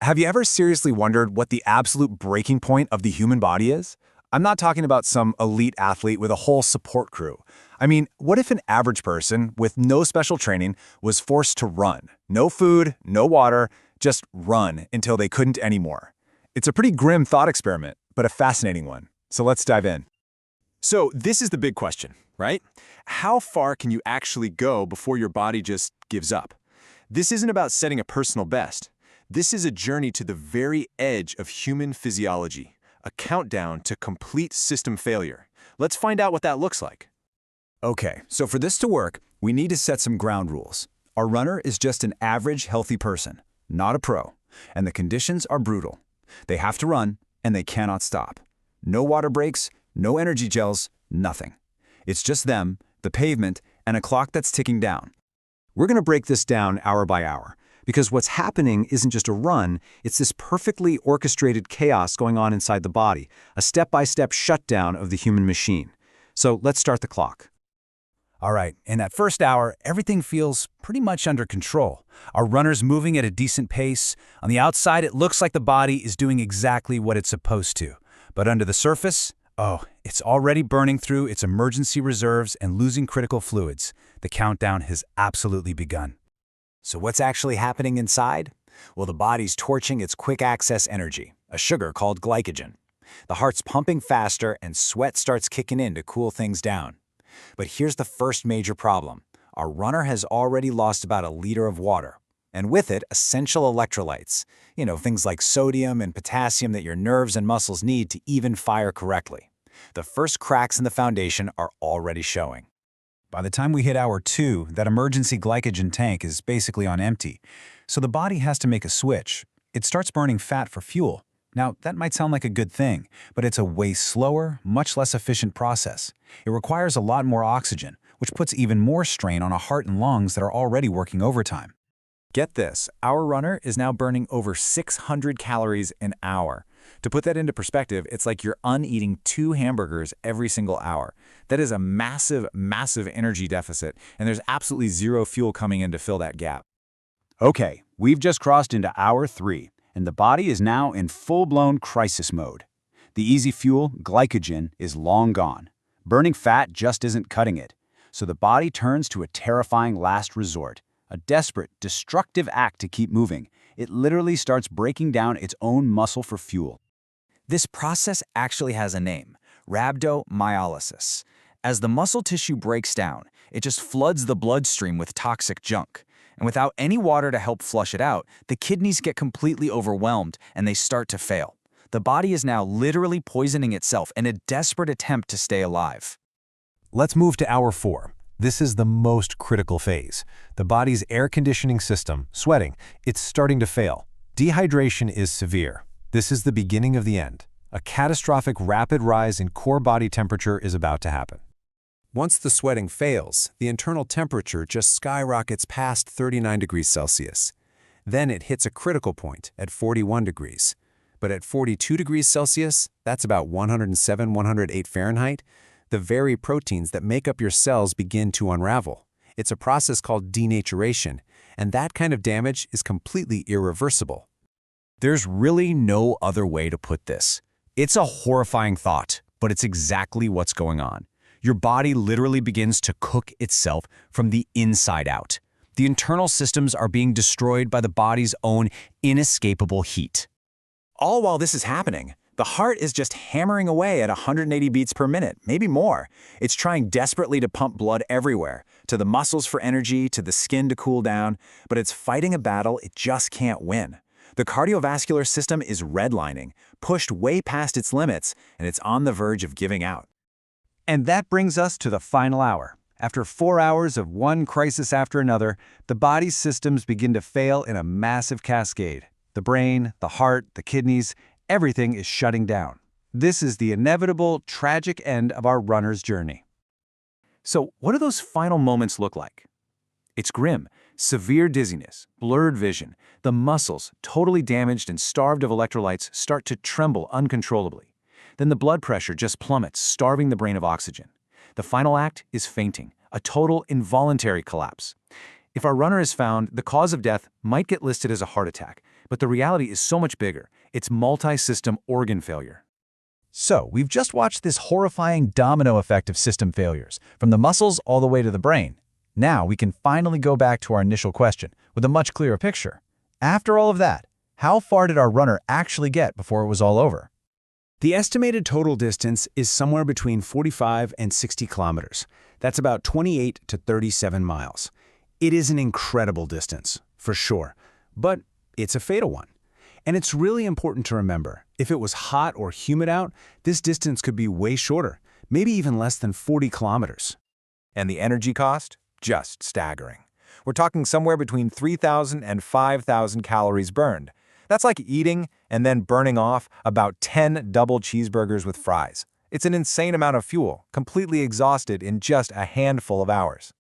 Have you ever seriously wondered what the absolute breaking point of the human body is? I'm not talking about some elite athlete with a whole support crew. I mean, what if an average person with no special training was forced to run? No food, no water, just run until they couldn't anymore. It's a pretty grim thought experiment, but a fascinating one. So let's dive in. So this is the big question, right? How far can you actually go before your body just gives up? This isn't about setting a personal best. This is a journey to the very edge of human physiology, a countdown to complete system failure. Let's find out what that looks like. Okay, so for this to work, we need to set some ground rules. Our runner is just an average, healthy person, not a pro, and the conditions are brutal. They have to run, and they cannot stop. No water breaks, no energy gels, nothing. It's just them, the pavement, and a clock that's ticking down. We're going to break this down hour by hour, because what's happening isn't just a run, it's this perfectly orchestrated chaos going on inside the body, a step-by-step shutdown of the human machine. So let's start the clock. All right, in that first hour, everything feels pretty much under control. Our runner's moving at a decent pace. On the outside, it looks like the body is doing exactly what it's supposed to. But under the surface, it's already burning through its emergency reserves and losing critical fluids. The countdown has absolutely begun. So what's actually happening inside? Well, the body's torching its quick-access energy, a sugar called glycogen. The heart's pumping faster and sweat starts kicking in to cool things down. But here's the first major problem. Our runner has already lost about a liter of water. And with it, essential electrolytes. Things like sodium and potassium that your nerves and muscles need to even fire correctly. The first cracks in the foundation are already showing. By the time we hit hour 2, that emergency glycogen tank is basically on empty. So the body has to make a switch. It starts burning fat for fuel. Now, that might sound like a good thing, but it's a way slower, much less efficient process. It requires a lot more oxygen, which puts even more strain on a heart and lungs that are already working overtime. Get this, our runner is now burning over 600 calories an hour. To put that into perspective, it's like you're uneating 2 hamburgers every single hour. That is a massive, massive energy deficit, and there's absolutely zero fuel coming in to fill that gap. Okay, we've just crossed into hour 3, and the body is now in full-blown crisis mode. The easy fuel, glycogen, is long gone. Burning fat just isn't cutting it, so the body turns to a terrifying last resort. A desperate, destructive act to keep moving. It literally starts breaking down its own muscle for fuel. This process actually has a name, rhabdomyolysis. As the muscle tissue breaks down, it just floods the bloodstream with toxic junk. And without any water to help flush it out, the kidneys get completely overwhelmed and they start to fail. The body is now literally poisoning itself in a desperate attempt to stay alive. Let's move to hour 4. This is the most critical phase. The body's air conditioning system, sweating, it's starting to fail. Dehydration is severe. This is the beginning of the end. A catastrophic rapid rise in core body temperature is about to happen. Once the sweating fails, the internal temperature just skyrockets past 39 degrees Celsius. Then it hits a critical point at 41 degrees. But at 42 degrees Celsius, that's about 107, 108 Fahrenheit, the very proteins that make up your cells begin to unravel. It's a process called denaturation, and that kind of damage is completely irreversible. There's really no other way to put this. It's a horrifying thought, but it's exactly what's going on. Your body literally begins to cook itself from the inside out. The internal systems are being destroyed by the body's own inescapable heat. All while this is happening, the heart is just hammering away at 180 beats per minute, maybe more. It's trying desperately to pump blood everywhere, to the muscles for energy, to the skin to cool down, but it's fighting a battle it just can't win. The cardiovascular system is redlining, pushed way past its limits, and it's on the verge of giving out. And that brings us to the final hour. After 4 hours of one crisis after another, the body's systems begin to fail in a massive cascade. The brain, the heart, the kidneys, everything is shutting down. This is the inevitable, tragic end of our runner's journey. So what do those final moments look like? It's grim. Severe dizziness, blurred vision. The muscles, totally damaged and starved of electrolytes, start to tremble uncontrollably. Then the blood pressure just plummets, starving the brain of oxygen. The final act is fainting, a total involuntary collapse. If our runner is found, the cause of death might get listed as a heart attack, But the reality is so much bigger. It's multi-system organ failure. So, we've just watched this horrifying domino effect of system failures, from the muscles all the way to the brain. Now we can finally go back to our initial question with a much clearer picture. After all of that, how far did our runner actually get before it was all over? The estimated total distance is somewhere between 45 and 60 kilometers. That's about 28 to 37 miles. It is an incredible distance, for sure, but it's a fatal one. And it's really important to remember, if it was hot or humid out, this distance could be way shorter, maybe even less than 40 kilometers. And the energy cost? Just staggering. We're talking somewhere between 3,000 and 5,000 calories burned. That's like eating and then burning off about 10 double cheeseburgers with fries. It's an insane amount of fuel, completely exhausted in just a handful of hours.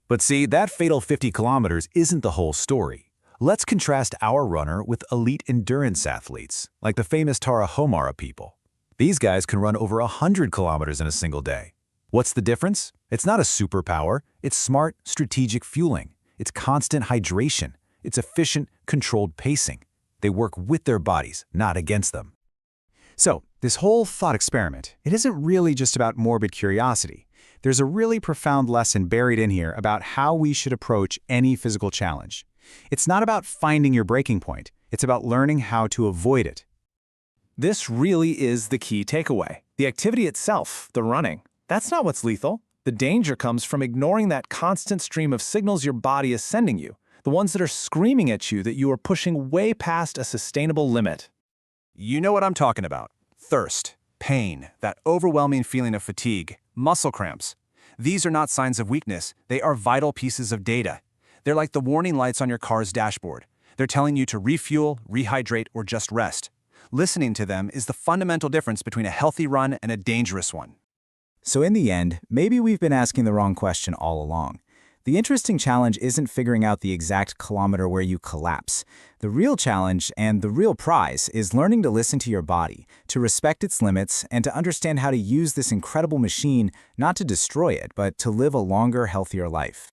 But see, that fatal 50 kilometers isn't the whole story. Let's contrast our runner with elite endurance athletes, like the famous Tarahumara people. These guys can run over 100 kilometers in a single day. What's the difference? It's not a superpower. It's smart, strategic fueling. It's constant hydration. It's efficient, controlled pacing. They work with their bodies, not against them. So, this whole thought experiment, it isn't really just about morbid curiosity. There's a really profound lesson buried in here about how we should approach any physical challenge. It's not about finding your breaking point. It's about learning how to avoid it. This really is the key takeaway. The activity itself, the running, that's not what's lethal. The danger comes from ignoring that constant stream of signals your body is sending you, the ones that are screaming at you that you are pushing way past a sustainable limit. You know what I'm talking about. Thirst, pain, that overwhelming feeling of fatigue, muscle cramps. These are not signs of weakness. They are vital pieces of data. They're like the warning lights on your car's dashboard. They're telling you to refuel, rehydrate, or just rest. Listening to them is the fundamental difference between a healthy run and a dangerous one. So in the end, maybe we've been asking the wrong question all along. The interesting challenge isn't figuring out the exact kilometer where you collapse. The real challenge and the real prize is learning to listen to your body, to respect its limits, and to understand how to use this incredible machine not to destroy it, but to live a longer, healthier life.